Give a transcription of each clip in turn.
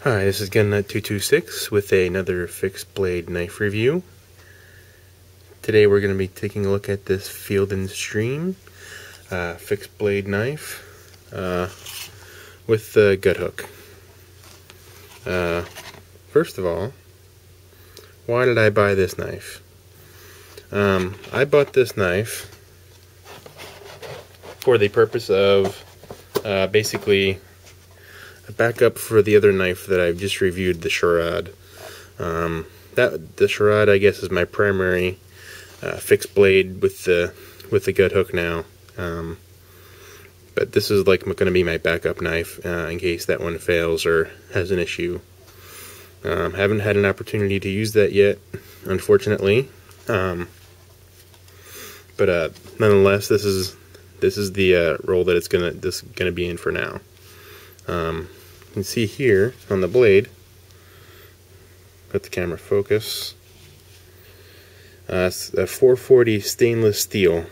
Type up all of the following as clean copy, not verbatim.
Hi, this is GunNut226 with another fixed blade knife review. Today we're going to be taking a look at this Field & Stream fixed blade knife with the gut hook. First of all, why did I buy this knife? I bought this knife for the purpose of basically a backup for the other knife that I've just reviewed, the Scharde. The Scharde, I guess, is my primary fixed blade with the gut hook now. But this is like going to be my backup knife in case that one fails or has an issue. Haven't had an opportunity to use that yet, unfortunately. But nonetheless, this is the role that it's gonna be in for now. You can see here on the blade, let the camera focus, it's a 440 stainless steel,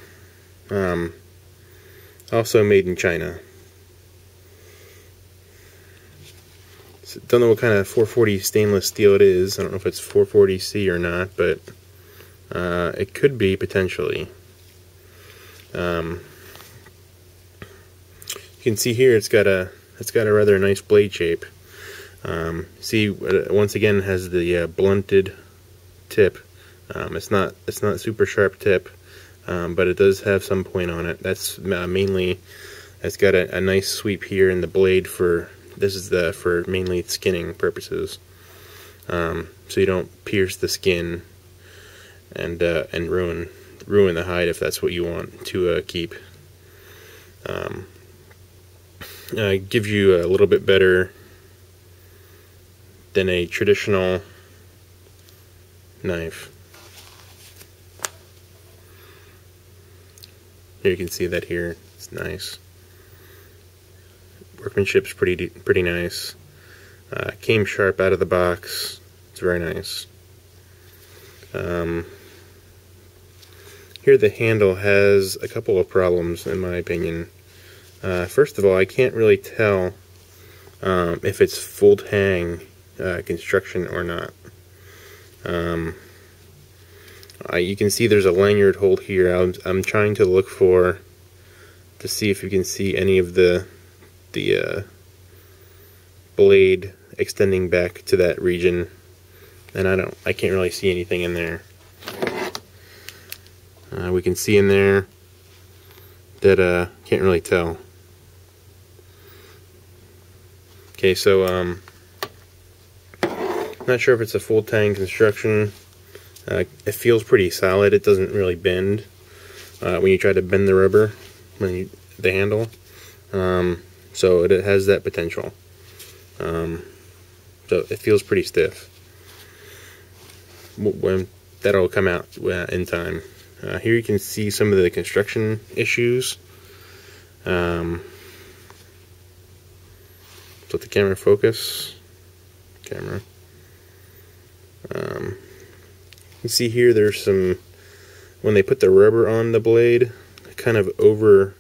also made in China. So, don't know what kind of 440 stainless steel it is. I don't know if it's 440C or not, but it could be potentially. You can see here it's got a rather nice blade shape. See, once again, it has the blunted tip. It's not super sharp tip, but it does have some point on it. That's mainly, it's got a nice sweep here in the blade for mainly skinning purposes. So you don't pierce the skin and ruin the hide if that's what you want to keep. Gives you a little bit better than a traditional knife. Here you can see that here. It's nice. Workmanship's pretty nice. Came sharp out of the box. It's very nice. Here the handle has a couple of problems in my opinion. First of all, I can't really tell if it's full tang construction or not. You can see there's a lanyard hold here. I'm trying to look to see if you can see any of the blade extending back to that region, and I can't really see anything in there. We can see in there that can't really tell. Okay, so not sure if it's a full tang construction. It feels pretty solid. It doesn't really bend when you try to bend the rubber, the handle. So it has that potential. So it feels pretty stiff. That'll come out in time. Here you can see some of the construction issues. Let the camera focus. You can see here there's some, when they put the rubber on the blade, kind of over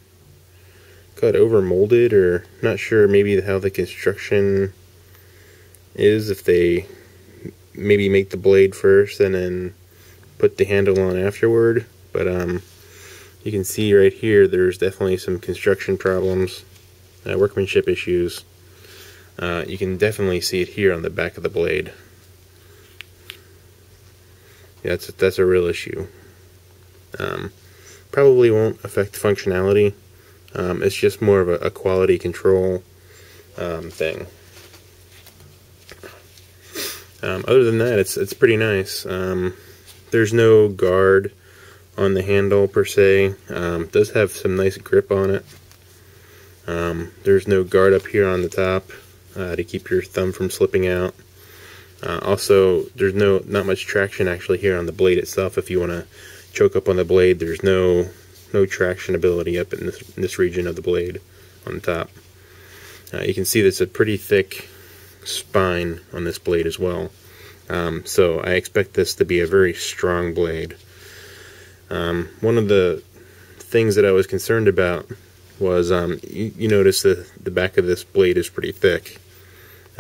molded, or not sure maybe how the construction is, if they maybe make the blade first and then put the handle on afterward. But you can see right here there's definitely some construction problems, workmanship issues. You can definitely see it here on the back of the blade. Yeah, that's a real issue. Probably won't affect functionality. It's just more of a quality control thing. Other than that, it's pretty nice. There's no guard on the handle per se. Does have some nice grip on it. There's no guard up here on the top to keep your thumb from slipping out. Also, there's not much traction actually here on the blade itself. If you want to choke up on the blade, there's no traction ability up in this region of the blade on the top. You can see there's a pretty thick spine on this blade as well. So I expect this to be a very strong blade. One of the things that I was concerned about was you notice the back of this blade is pretty thick.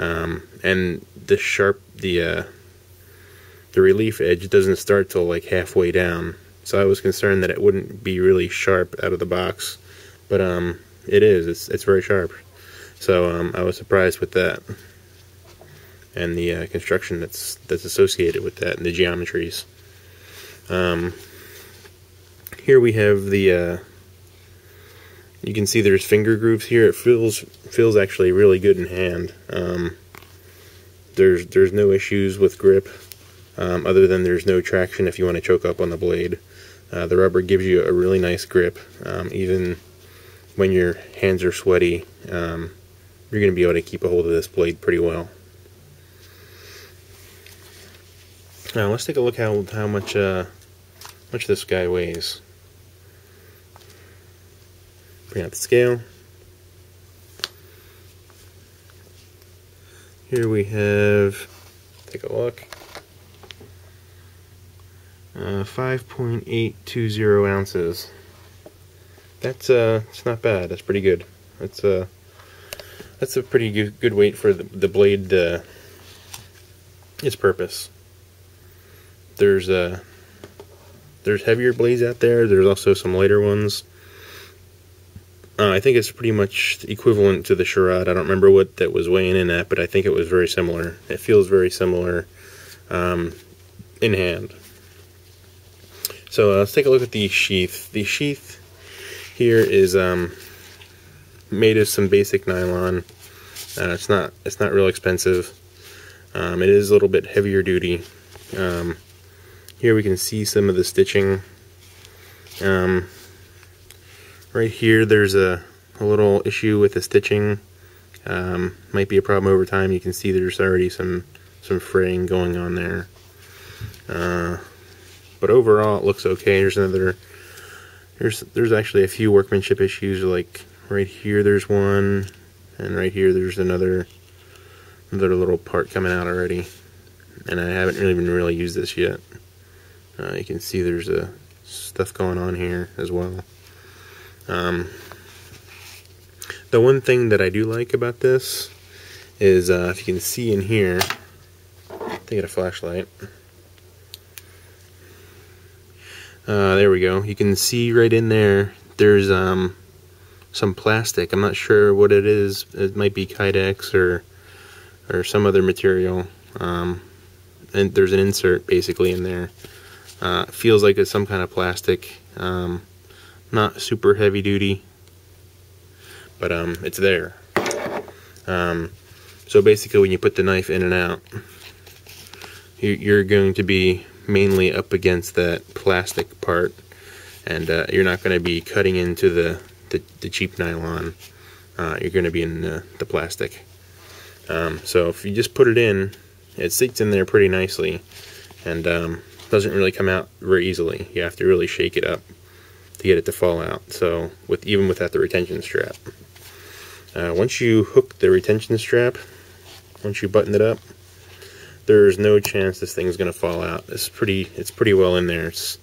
and the relief edge doesn't start till like halfway down. So I was concerned that it wouldn't be really sharp out of the box, but it is. It's very sharp. So I was surprised with that, and the construction that's associated with that, and the geometries. Here we have the. You can see there's finger grooves here. It feels actually really good in hand. There's no issues with grip, other than there's no traction if you want to choke up on the blade. The rubber gives you a really nice grip, even when your hands are sweaty. You're going to be able to keep a hold of this blade pretty well. Now let's take a look how much this guy weighs. Bring out the scale. Here we have, take a look, 5.820 ounces. That's it's not bad. That's pretty good. That's a pretty good weight for the blade, its purpose. There's heavier blades out there. There's also some lighter ones. I think it's pretty much equivalent to the Scharde. I don't remember what that was weighing in at, but I think it was very similar. It feels very similar in hand. So let's take a look at the sheath. The sheath here is made of some basic nylon. It's not real expensive. It is a little bit heavier duty. Here we can see some of the stitching. Right here there's a little issue with the stitching. Might be a problem over time. You can see there's already some fraying going on there. But overall it looks okay. There's actually a few workmanship issues, like right here there's one, and right here there's another little part coming out already. And I haven't even really used this yet. You can see there's stuff going on here as well. The one thing that I do like about this is, if you can see in here, get a flashlight. There we go. You can see right in there, there's some plastic. I'm not sure what it is. It might be Kydex or some other material. And there's an insert basically in there. It feels like it's some kind of plastic. Not super heavy duty, but it's there. So basically when you put the knife in and out, you're going to be mainly up against that plastic part, and you're not going to be cutting into the cheap nylon. You're going to be in the plastic. So if you just put it in, it sits in there pretty nicely, and doesn't really come out very easily. You have to really shake it up to get it to fall out. So even without the retention strap, once you hook the retention strap, once you button it up, there's no chance this thing's gonna fall out. It's pretty well in there. There's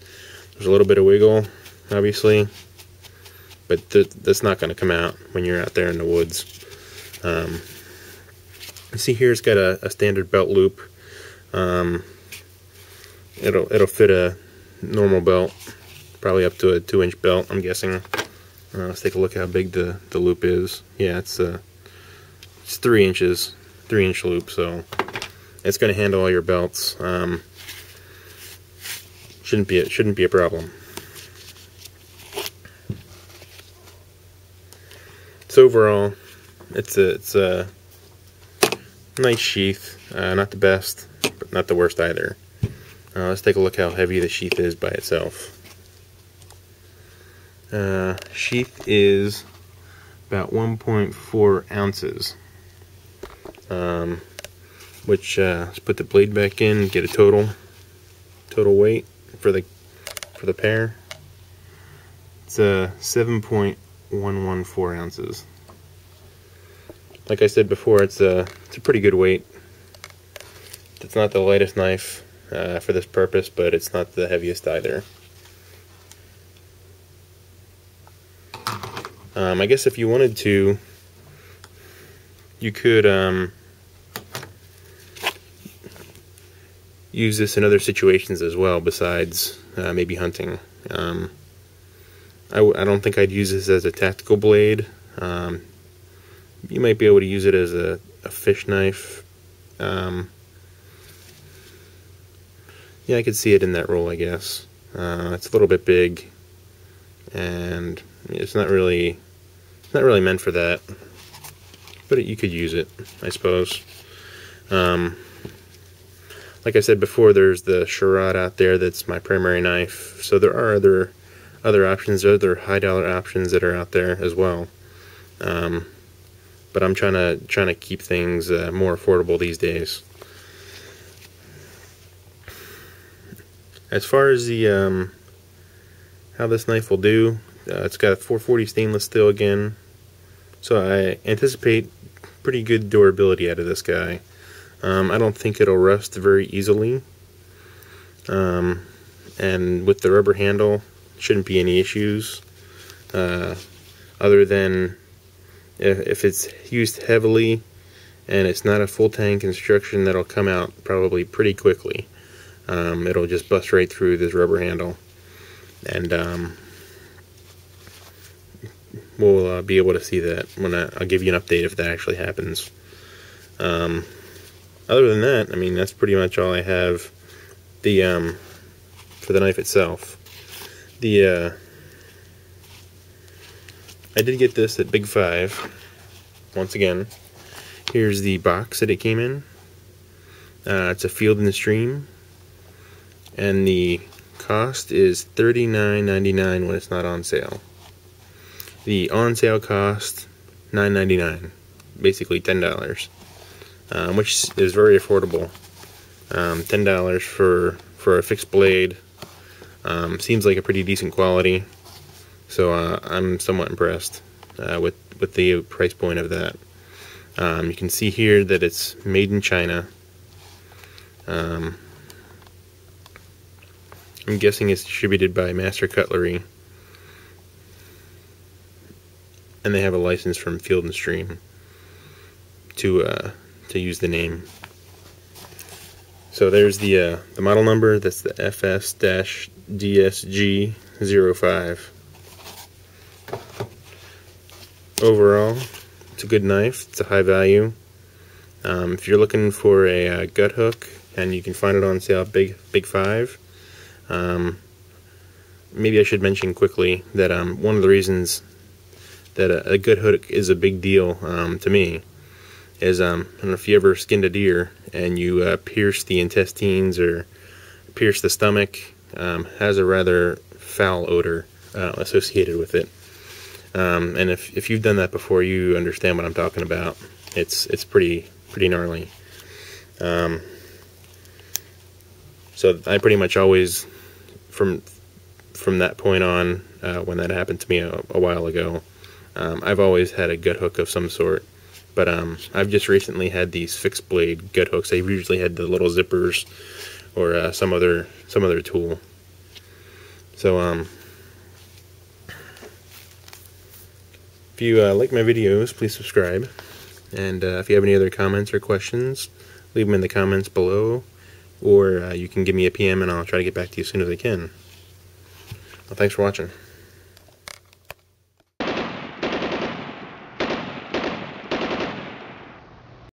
a little bit of wiggle, obviously, but that's not gonna come out when you're out there in the woods. You see here, it's got a standard belt loop. It'll fit a normal belt, probably up to a 2-inch belt, I'm guessing. Let's take a look how big the loop is. Yeah, it's 3 inches, 3-inch loop, so it's going to handle all your belts. Shouldn't be a problem. So overall, it's a nice sheath. Not the best, but not the worst either. Let's take a look how heavy the sheath is by itself. Sheath is about 1.4 ounces. Which let's put the blade back in, get a total weight for the pair. It's 7.114 ounces. Like I said before, it's a pretty good weight. It's not the lightest knife for this purpose, but it's not the heaviest either. I guess if you wanted to, you could use this in other situations as well besides maybe hunting. I don't think I'd use this as a tactical blade. You might be able to use it as a fish knife. Yeah, I could see it in that role, I guess. It's a little bit big, and it's not really meant for that. But you could use it, I suppose. Like I said before, there's the Scharde out there that's my primary knife. So there are other options, other high dollar options that are out there as well. But I'm trying to keep things more affordable these days. As far as the how this knife will do, it's got a 440 stainless steel again, so I anticipate pretty good durability out of this guy. I don't think it'll rust very easily, and with the rubber handle, shouldn't be any issues, other than if it's used heavily and it's not a full tank construction, that'll come out probably pretty quickly. It'll just bust right through this rubber handle, and we'll be able to see that when I'll give you an update if that actually happens. Other than that, I mean, that's pretty much all I have for the knife itself. I did get this at Big 5. Once again, here's the box that it came in. It's a Field and Stream, and the cost is $39.99 when it's not on sale. The on sale cost $9.99, basically $10, which is very affordable. $10 for a fixed blade seems like a pretty decent quality. So I'm somewhat impressed with the price point of that. You can see here that it's made in China. I'm guessing it's distributed by Master Cutlery, and they have a license from Field and Stream to use the name. So there's the model number. That's the FS-DSG05. Overall, it's a good knife. It's a high value. If you're looking for a gut hook, and you can find it on sale at Big 5, maybe I should mention quickly that one of the reasons that a gut hook is a big deal to me is, I don't know if you ever skinned a deer and you pierce the intestines or pierce the stomach. Has a rather foul odor associated with it. And if you've done that before, you understand what I'm talking about. It's pretty gnarly. So I pretty much always, from that point on, when that happened to me a while ago, I've always had a gut hook of some sort. But I've just recently had these fixed blade gut hooks. I've usually had the little zippers or some other tool. So if you like my videos, please subscribe. And if you have any other comments or questions, leave them in the comments below, or you can give me a PM and I'll try to get back to you as soon as I can. Well, thanks for watching.